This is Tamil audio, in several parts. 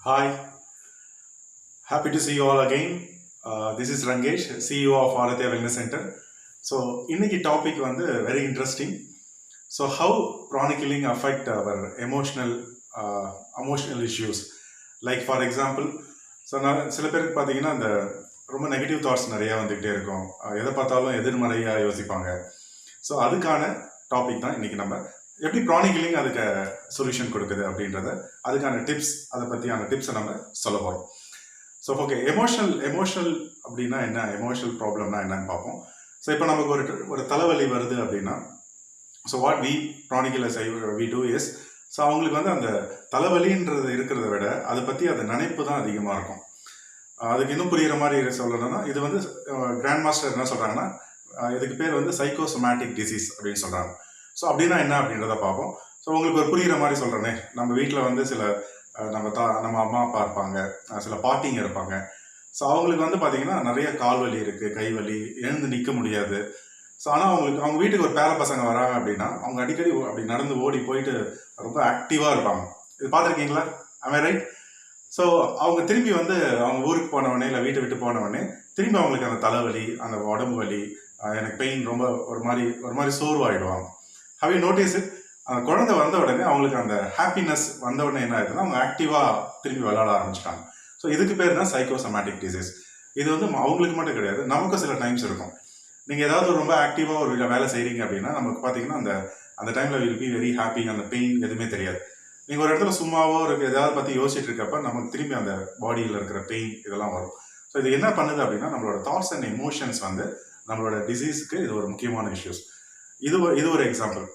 Hi, happy to see you all again. This is Rangesh, CEO of Aradhya Wellness Center. So, இன்னைக்கு டாபிக் வந்து very interesting. So, how chronic killing affect our emotional issues. Like for example, சில பேருக்கு பார்த்தீங்கன்னா அந்த ரொம்ப நெகட்டிவ் தாட்ஸ் நிறையா வந்துக்கிட்டே இருக்கும். எதை பார்த்தாலும் எதிர்மறையாக யோசிப்பாங்க. ஸோ அதுக்கான டாபிக் தான் இன்னைக்கு நம்ம எப்படி ப்ரானிக் கில்லிங் அதுக்கு சொல்யூஷன் கொடுக்குது அப்படின்றத அதுக்கான டிப்ஸ் அதை பற்றியான டிப்ஸை நம்ம சொல்ல போகிறோம். ஸோ ஓகே, எமோஷனல் அப்படின்னா என்ன, எமோஷனல் ப்ராப்ளம்னா என்னன்னு பார்ப்போம். ஸோ இப்போ நமக்கு ஒரு தலைவலி வருது அப்படின்னா, ஸோ வாட் வி ப்ரானிக்கில் வி டூ இஸ், ஸோ அவங்களுக்கு வந்து அந்த தலைவலின்றது இருக்கிறத விட அதை பற்றி அந்த நினைப்பு தான் அதிகமாக இருக்கும். அதுக்கு இன்னும் புரிகிற மாதிரி சொல்லணும்னா, இது வந்து கிராண்ட் மாஸ்டர் என்ன சொல்கிறாங்கன்னா, இதுக்கு பேர் வந்து சைக்கோசோமேட்டிக் டிசீஸ் அப்படின்னு சொல்கிறாங்க. ஸோ அப்படின்னா என்ன அப்படின்றத பார்ப்போம். ஸோ உங்களுக்கு ஒரு புரிகிற மாதிரி சொல்கிறேனே, நம்ம வீட்டில் வந்து சில நம்ம அம்மா அப்பா இருப்பாங்க, சில பாட்டிங்க இருப்பாங்க. ஸோ அவங்களுக்கு வந்து பார்த்தீங்கன்னா நிறைய கால் வலி இருக்குது, கை வலி, எழுந்து நிற்க முடியாது. ஸோ ஆனால் அவங்க வீட்டுக்கு ஒரு பேர பசங்க வராங்க அப்படின்னா அவங்க அடிக்கடி அப்படி நடந்து ஓடி போயிட்டு ரொம்ப ஆக்டிவாக இருப்பாங்க. இது பார்த்துருக்கீங்களா? am I right? ஸோ அவங்க திரும்பி வந்து அவங்க ஊருக்கு போனவொடனே இல்லை வீட்டை விட்டு போனவொடனே திரும்பி அவங்களுக்கு அந்த தலைவலி, அந்த உடம்பு வலி, எனக்கு பெயின், ரொம்ப ஒரு மாதிரி சோர்வாயிடுவாங்க. How you notice it? அந்த குழந்தை வந்த உடனே அவங்களுக்கு அந்த ஹாப்பினஸ் வந்த உடனே என்ன ஆயிடுதுன்னா அவங்க ஆக்டிவாக திரும்பி விளையாட ஆரம்பிச்சிட்டாங்க. ஸோ இதுக்கு பேர் தான் சைக்கோசோமேட்டிக் டிசீஸ். இது வந்து அவங்களுக்கு மட்டும் கிடையாது, நமக்கும் சில டைம்ஸ் இருக்கும். நீங்கள் ஏதாவது ரொம்ப ஆக்டிவாக ஒரு வேலை செய்கிறீங்க அப்படின்னா நமக்கு பார்த்தீங்கன்னா அந்த டைமில் வில் பி வெரி ஹாப்பி, அந்த பெயின் எதுவுமே தெரியாது. நீங்கள் ஒரு இடத்துல சும்மாவோ எதாவது பற்றி யோசிச்சுட்டு இருக்கப்ப நமக்கு திரும்பி அந்த பாடியில் இருக்கிற பெயின் இதெல்லாம் வரும். ஸோ இது என்ன பண்ணுது அப்படின்னா நம்மளோட தாட்ஸ் அண்ட் எமோஷன்ஸ் வந்து நம்மளோட டிசீஸுக்கு இது ஒரு முக்கியமான இஷ்யூஸ். இது ஒரு எக்ஸாம்பிள்.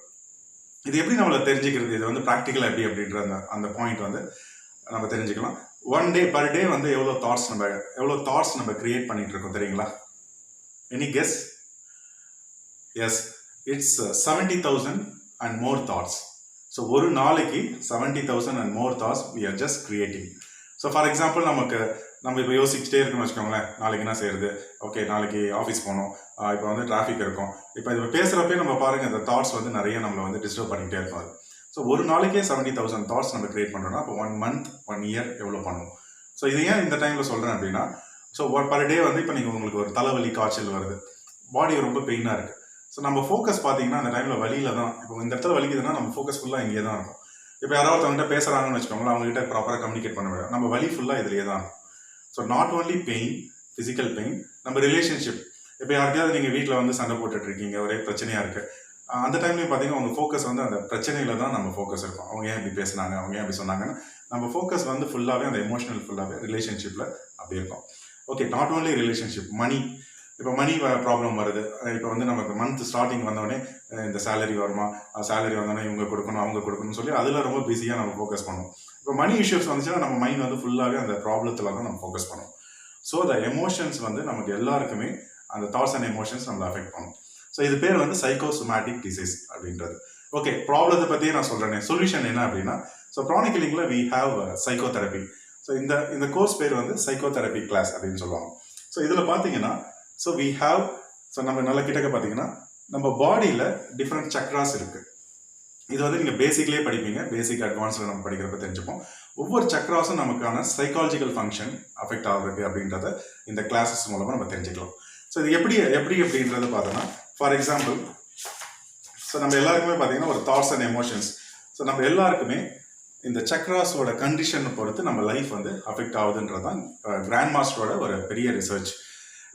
இது எப்படி நம்மளை தெரிஞ்சுக்கிறது, இது வந்து ப்ராக்டிக்கலாக எப்படி அப்படின்ற அந்த பாயிண்ட் வந்து நம்ம தெரிஞ்சுக்கலாம். பர் டே வந்து எவ்வளோ தாட்ஸ் நம்ம கிரியேட் பண்ணிட்டு இருக்கோம் தெரியுங்களா? Any guess? Yes, it's 70,000 and more thoughts. So ஒரு நாளைக்கு 70,000 and more thoughts we are just creating. So for example நம்ம இப்போ யோசிச்சுட்டே இருக்கணும்னு வச்சுக்கோங்களேன், நாளைக்கு என்ன செய்யுது, ஓகே நாளைக்கு ஆஃபீஸ் போகணும், இப்போ வந்து டிராஃபிக் இருக்கும். இப்போ இது பேசுகிறப்பே நம்ம பாருங்கள், இந்த தாட்ஸ் வந்து நிறைய நம்மளை வந்து டிஸ்டர்ப் பண்ணிகிட்டே இருக்கும். ஸோ ஒரு நாளைக்கே 70,000 தாட்ஸ் நம்ம கிரியேட் பண்ணுறோம்னா அப்போ 1 month 1 year எவ்வளோ பண்ணுவோம்? ஸோ இது ஏன் இந்த டைமில் சொல்கிறேன் அப்படின்னா, ஸோ பர் டே வந்து இப்போ நீங்கள் உங்களுக்கு ஒரு தலைவலி, காய்ச்சல் வருது, பாடி ரொம்ப பெயினாக இருக்குது. ஸோ நம்ம ஃபோக்கஸ் பார்த்தீங்கன்னா அந்த டைமில் வலியில் தான். இப்போ இந்த இடத்துல வலிக்குதுன்னா நம்ம ஃபோக்கஸ் ஃபுல்லாக இங்கே தான் இருக்கும். இப்போ யாராவது அவங்ககிட்ட பேசுகிறாங்கன்னு வச்சுக்கோங்களேன், அவங்ககிட்ட ப்ராப்பராக கம்யூனிகேட் பண்ண முடியாது, நம்ம வலி ஃபுல்லாக இதுலேயே தான் இருக்கும். So not only pain, physical pain, நம்ம ரிலேஷன்ஷிப். இப்போ யாருக்கையாவது நீங்கள் வீட்டில் வந்து சண்டை போட்டுட்ருக்கீங்க, ஒரே பிரச்சனையாக இருக்குது, அந்த டைம்லேயும் பார்த்தீங்கன்னா உங்கள் ஃபோக்கஸ் வந்து அந்த பிரச்சனையில் தான் நம்ம ஃபோக்கஸ் இருக்கும். அவங்க ஏன் இப்படி பேசுனாங்க, அவங்க ஏன் இப்படி சொன்னாங்கன்னு நம்ம ஃபோக்கஸ் வந்து ஃபுல்லாகவே அந்த எமோஷனல் ஃபுல்லாகவே ரிலேஷன்ஷிப்பில் அப்படி இருக்கும். ஓகே, நாட் ஓன்லி ரிலேஷன்ஷிப், மணி. இப்போ மணி ப்ராப்ளம் வருது. இப்போ வந்து நமக்கு மந்த் ஸ்டார்டிங் வந்தோடனே இந்த சேலரி வருமா, சேலரி வந்தோடனே இவங்க கொடுக்கணும் அவங்க கொடுக்கணும்னு சொல்லி அதில் ரொம்ப பிஸியாக நம்ம ஃபோக்கஸ் பண்ணுவோம். இப்போ மணி இஷ்யூஸ் வந்துச்சுன்னா நம்ம மைண்ட் வந்து ஃபுல்லாகவே அந்த ப்ராப்ளத்தில் தான் நம்ம ஃபோக்கஸ் பண்ணுவோம். ஸோ த எமோஷன்ஸ் வந்து நமக்கு எல்லாருக்குமே அந்த தாட்ஸ் அண்ட் எமோஷன்ஸ் நம்மளை அஃபெக்ட் பண்ணும். ஸோ இது பேர் வந்து சைக்கோசோமேட்டிக் டிசீஸ் அப்படின்றது. ஓகே, ப்ராப்ளத்தை பற்றியே நான் சொல்கிறேன். சொல்யூஷன் என்ன அப்படின்னா, ஸோ க்ரானிக் கில்லிங்கில் வி ஹாவ் சைக்கோதெரப்பி. ஸோ இந்த கோர்ஸ் பேர் வந்து சைக்கோதெரப்பி கிளாஸ் அப்படின்னு சொல்லுவாங்க. ஸோ இதில் பார்த்தீங்கன்னா, ஸோ வி ஹாவ், ஸோ நம்ம நல்ல கிட்டக்க பார்த்தீங்கன்னா நம்ம பாடியில் டிஃப்ரெண்ட் சக்ராஸ் இருக்குது. இது வந்து நீங்கள் பேசிக்லேயே படிப்பீங்க, பேசிக் அட்வான்ஸில் நம்ம படிக்கிறப்ப தெரிஞ்சுப்போம். ஒவ்வொரு சக்ராஸும் நமக்கான சைக்காலஜிக்கல் ஃபங்க்ஷன் அஃபெக்ட் ஆகுறது அப்படின்றத இந்த கிளாஸஸ் மூலமாக நம்ம தெரிஞ்சுக்கலாம். ஸோ இது எப்படி அப்படின்றது பார்த்தோன்னா, ஃபார் எக்ஸாம்பிள், ஸோ நம்ம எல்லாருக்குமே பார்த்தீங்கன்னா ஒரு தாட்ஸ் அண்ட் எமோஷன்ஸ். ஸோ நம்ம எல்லாருக்குமே இந்த சக்ராஸோட கண்டிஷனை பொறுத்து நம்ம லைஃப் வந்து அஃபெக்ட் ஆகுதுன்றது தான் கிராண்ட் மாஸ்டரோட ஒரு பெரிய ரிசர்ச்.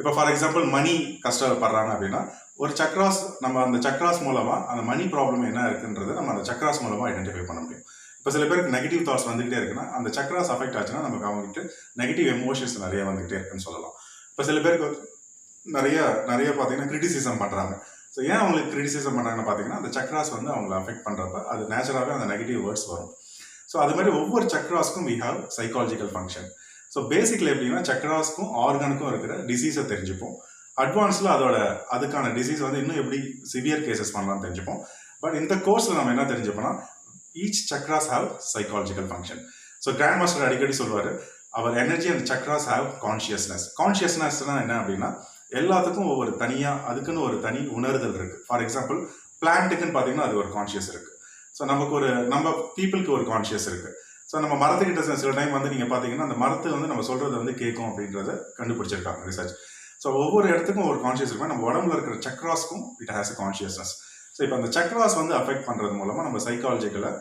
இப்போ ஃபார் எக்ஸாம்பிள் மணி கஷ்டப்படுறாங்க அப்படின்னா ஒரு சக்ராஸ், நம்ம அந்த சக்ராஸ் மூலமாக அந்த மணி ப்ராப்ளம் என்ன இருக்குன்றது நம்ம அந்த சக்ராஸ் மூலமாக ஐடென்டிஃபை பண்ண முடியும். இப்போ சில பேருக்கு நெகட்டிவ் தாட்ஸ் வந்துகிட்டே இருக்குன்னா அந்த சக்ராஸ் அஃபெக்ட் ஆச்சுன்னா நமக்கு அவங்ககிட்ட நெகட்டிவ் எமோஷன்ஸ் நிறைய வந்துகிட்டே இருக்குன்னு சொல்லலாம். இப்போ சில பேருக்கு நிறைய பார்த்தீங்கன்னா கிரிட்டிசிசம் பண்ணுறாங்க. ஸோ ஏன் அவங்களுக்கு கிரிட்டிசிசம் பண்ணுறாங்கன்னு பார்த்தீங்கன்னா அந்த சக்ராஸ் வந்து அவங்களை அஃபெக்ட் பண்ணுறப்ப அது நேச்சுரலாகவே அந்த நெகட்டிவ் வேர்ட்ஸ் வரும். ஸோ அது மாதிரி ஒவ்வொரு சக்ராஸ்க்கும் we have psychological function. So basically எப்படின்னா சக்ராஸ்க்கும் ஆர்கனுக்கும் இருக்கிற டிசீஸை தெரிஞ்சுப்போம். அட்வான்ஸில் அதுக்கான டிசீஸ் வந்து இன்னும் எப்படி சிவியர் கேசஸ் பண்ணலாம்னு தெரிஞ்சுப்போம். பட் இந்த கோர்ஸில் நம்ம என்ன தெரிஞ்சுப்போம்னா each chakras have psychological function. So grand master அடிக்கடி சொல்லுவார், அவர் energy and chakras have consciousness. கான்ஷியஸ்னஸ்னா என்ன அப்படின்னா எல்லாத்துக்கும் ஒவ்வொரு தனியாக அதுக்குன்னு ஒரு தனி உணர்தல் இருக்குது. ஃபார் எக்ஸாம்பிள் பிளான்ட்டுக்குன்னு பார்த்தீங்கன்னா அது ஒரு கான்ஷியஸ் இருக்குது. ஸோ நம்ம பீப்புளுக்கு ஒரு கான்ஷியஸ் இருக்குது. ஸோ நம்ம மரத்துக்கிட்ட சில டைம் வந்து நீங்கள் பார்த்தீங்கன்னா அந்த மரத்து வந்து நம்ம சொல்கிறது வந்து கேட்கும் அப்படின்றத கண்டுபிடிச்சிருக்காங்க ரிசர்ச். ஸோ ஒவ்வொரு இடத்துக்கும் ஒரு கான்ஷியஸ் இருக்கும். நம்ம உடம்புல இருக்கிற சக்ராஸ்க்கும் it has a consciousness. So இப்போ அந்த சக்ராஸ் வந்து அஃபெக்ட் பண்ணுறது மூலமாக நம்ம சைக்காலஜிக்கலை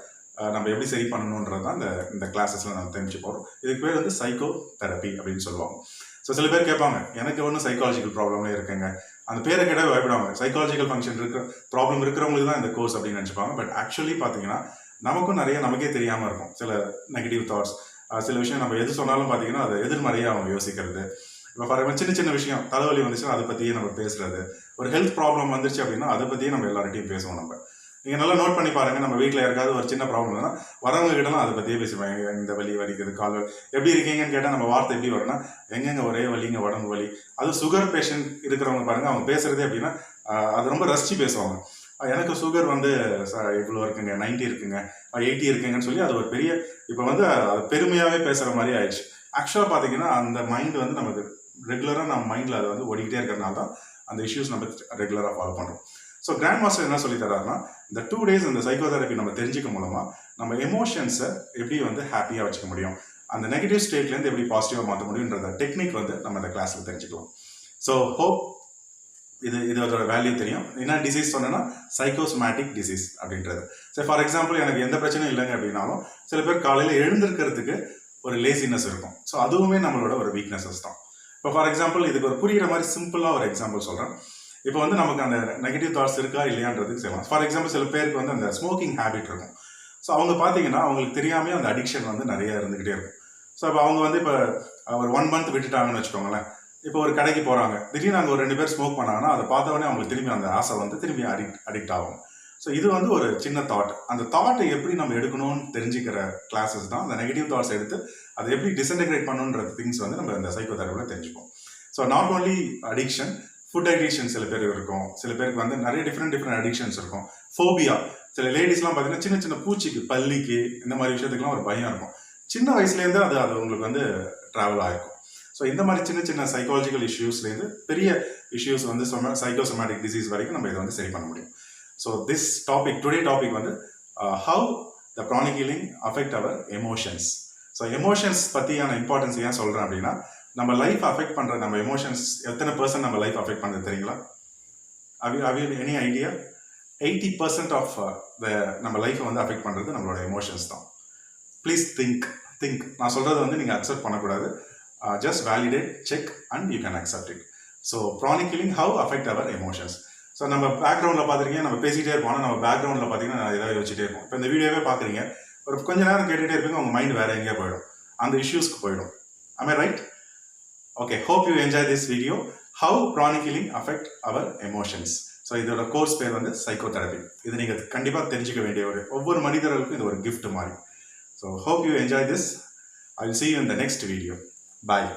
நம்ம எப்படி சரி பண்ணணுன்றது தான் இந்த கிளாஸஸில் நம்ம தெரிஞ்சு போகிறோம். இதுக்கு பேர் வந்து சைக்கோ தெரப்பி அப்படின்னு சொல்லுவாங்க. ஸோ சில பேர் கேட்பாங்க, எனக்கு ஒன்றும் சைக்காலஜிக்கல் ப்ராப்ளமே இருக்குங்க. அந்த பேரை கேட்டால் பயப்படுவாங்க. சைக்காலஜிக்கல் ஃபங்க்ஷன் ப்ராப்ளம் இருக்கிறவங்களுக்கு தான் இந்த கோர்ஸ் அப்படின்னு நினச்சிப்பாங்க. பட் ஆக்சுவலி பார்த்தீங்கன்னா நமக்கும் நிறைய நமக்கே தெரியாமல் இருக்கும். சில நெகட்டிவ் தாட்ஸ், சில விஷயம் நம்ம எது சொன்னாலும் பார்த்தீங்கன்னா அதை எதிர்மறையாக அவங்க யோசிக்கிறது. இப்போ ஃபார் சின்ன சின்ன விஷயம், தலைவலி வந்துச்சுன்னா அதை பற்றியே நம்ம பேசுறது, ஒரு ஹெல்த் ப்ராப்ளம் வந்துச்சு அப்படின்னா அதை பற்றியே நம்ம எல்லார்ட்டையும் பேசுவோம். நம்ம நீங்கள் நல்லா நோட் பண்ணி பாருங்கள், நம்ம வீட்டில் யாருக்காவது ஒரு சின்ன ப்ராப்ளம் இல்லைன்னா வரவங்க கிட்டலாம் அதை பற்றியே பேசுவாங்க. இந்த வலி வலிக்குது, கால் எப்படி இருக்கீங்கன்னு கேட்டால் நம்ம வார்த்தை எப்படி வரும்னா, எங்கெங்க ஒரே வலிங்க, உடம்பு வலி. அது சுகர் பேஷண்ட் இருக்கிறவங்க பாருங்கள், அவங்க பேசுகிறதே அப்படின்னா அது ரொம்ப ரசித்து பேசுவாங்க. எனக்கு சுகர் வந்து இவ்வளோ இருக்குங்க, 90 இருக்குங்க, 80 இருக்குங்கன்னு சொல்லி அது ஒரு பெரிய இப்போ வந்து அது பெருமையாகவே பேசுகிற மாதிரி ஆயிடுச்சு. ஆக்சுவலாக பார்த்தீங்கன்னா அந்த மைண்ட் வந்து நமக்கு ரெகுலராக நம்ம மைண்டில் அதை வந்து ஓடிக்கிட்டே இருக்கிறதுனால தான் அந்த இஷ்யூஸ் நம்ம ரெகுலராக ஃபாலோ பண்ணுறோம். ஸோ கிராண்ட் மாஸ்டர் என்ன சொல்லி தராருன்னா, இந்த 2 days இந்த சைக்கோதெரப்பி நம்ம தெரிஞ்சுக்க மூலமாக நம்ம எமோஷன்ஸை எப்படி வந்து ஹாப்பியாக வச்சுக்க முடியும், அந்த நெகட்டிவ் ஸ்டேட்லேருந்து எப்படி பாசிட்டிவாக மாற்ற முடியுன்ற டெக்னிக் வந்து நம்ம இந்த கிளாஸில் தெரிஞ்சுக்கலாம். ஸோ ஹோப் இதோட வேல்யூ தெரியும். என்ன டிசீஸ் சொன்னேன்னா சைக்கோசோமேட்டிக் டிசீஸ் அப்படின்றது. சரி, ஃபார் எக்ஸாம்பிள் எனக்கு எந்த பிரச்சனையும் இல்லைங்க அப்படின்னாலும் சில பேர் காலையில் எழுந்திருக்கிறதுக்கு ஒரு லேசினஸ் இருக்கும். ஸோ அதுவுமே நம்மளோட ஒரு வீக்னஸஸ் தான். இப்போ ஃபார் எக்ஸாம்பிள் இதுக்கு ஒரு புரிகிற மாதிரி சிம்பிளாக ஒரு எக்ஸாம்பிள் சொல்கிறேன். இப்போ வந்து நமக்கு அந்த நெகட்டிவ் தாட்ஸ் இருக்கா இல்லையான்றதுக்கு செய்யலாம். ஃபார் எக்ஸாம்பிள் சில பேருக்கு வந்து அந்த ஸ்மோக்கிங் ஹேபிட் இருக்கும். ஸோ அவங்க பார்த்தீங்கன்னா அவங்களுக்கு தெரியாமே அந்த அடிக்ஷன் வந்து நிறைய இருந்துக்கிட்டே இருக்கும். ஸோ இப்போ அவங்க வந்து இப்போ ஒரு 1 month விட்டுட்டாங்கன்னு வச்சுக்கோங்களேன். இப்போ ஒரு கடைக்கு போகிறாங்க, திடீர்னு அங்கே ஒரு 2 பேர் ஸ்மோக் பண்ணாங்கன்னா அதை பார்த்தவொடனே அவங்களுக்கு திரும்பி அந்த ஆசை வந்து திரும்பி அடிக்ட் ஆகும். ஸோ இது வந்து ஒரு சின்ன தாட். அந்த தாட்டை எப்படி நம்ம எடுக்கணும்னு தெரிஞ்சுக்கிற கிளாஸஸ் தான் அந்த நெகட்டிவ் தாட்ஸ் எடுத்து அதை எப்படி டிஸ்இன்டகிரேட் பண்ணுன்ற திங்ஸ் வந்து நம்ம இந்த சைக்கோ தெரப்பியில் தெரிஞ்சுப்போம். So not only addiction, food addiction சில பேர் இருக்கும், சில பேருக்கு வந்து நிறைய டிஃப்ரெண்ட் அடிக்ஷன்ஸ் இருக்கும். ஃபோபியா, சில லேடிஸ்லாம் பார்த்தீங்கன்னா சின்ன சின்ன பூச்சிக்கு, பல்லிக்கு, இந்த மாதிரி விஷயத்துக்குலாம் ஒரு பயம் இருக்கும். சின்ன வயசுலேருந்து அது உங்களுக்கு வந்து ட்ராவல் ஆகிருக்கும். ஸோ இந்த மாதிரி சின்ன சின்ன சைக்காலஜிக்கல் இஷ்யூஸ்லேருந்து பெரிய இஷ்யூஸ் வந்து சைக்கோசோமேட்டிக் டிசீஸ் வரைக்கும் நம்ம இதை வந்து சரி பண்ண முடியும். ஸோ டுடே டாபிக் வந்து how the chronic healing affect our emotions. So emotions பற்றியான இம்பார்ட்டன்ஸ் ஏன் சொல்கிறேன் அப்படின்னா, நம்ம லைஃப் அஃபெக்ட் பண்ணுற நம்ம எமோஷன்ஸ் எத்தனை % நம்ம லைஃப் அஃபெக்ட் பண்ணுறது தெரியுங்களா? Any idea? 80% ஆஃப் நம்ம லைஃப்பை வந்து அஃபெக்ட் பண்ணுறது நம்மளோட எமோஷன்ஸ் தான். Please think. நான் சொல்கிறத வந்து நீங்கள் அக்செப்ட் பண்ணக்கூடாது. Just validate, check and you can accept it. So chronic healing, how affect our emotions. So நம்ம பேக்ரவுண்டில் பார்த்துருக்கீங்க, நம்ம பேசிகிட்டே இருப்போம். நம்ம பேக்ரவுண்டில் பார்த்தீங்கன்னா நான் ஏதாவது யோசிச்சுட்டே இருப்போம். இப்போ இந்த வீடியோவே பார்க்குறீங்க, ஒரு கொஞ்ச நேரம் கேட்டுகிட்டே இருப்பீங்க, உங்கள் மைண்ட் வேறு எங்கேயே போயிடும், அந்த இஷ்யூஸ்க்கு போயிடும். Am I right? Okay, hope you enjoy this video. How chronic healing affect our emotions. So இதோட கோர்ஸ் பேர் வந்து சைக்கோ தெரப்பி. இது நீங்கள் கண்டிப்பாக தெரிஞ்சுக்க வேண்டிய ஒவ்வொரு மனிதர்களுக்கும் இது ஒரு gift மாதிரி. So hope you enjoy this. I will see you in the next video. Bye.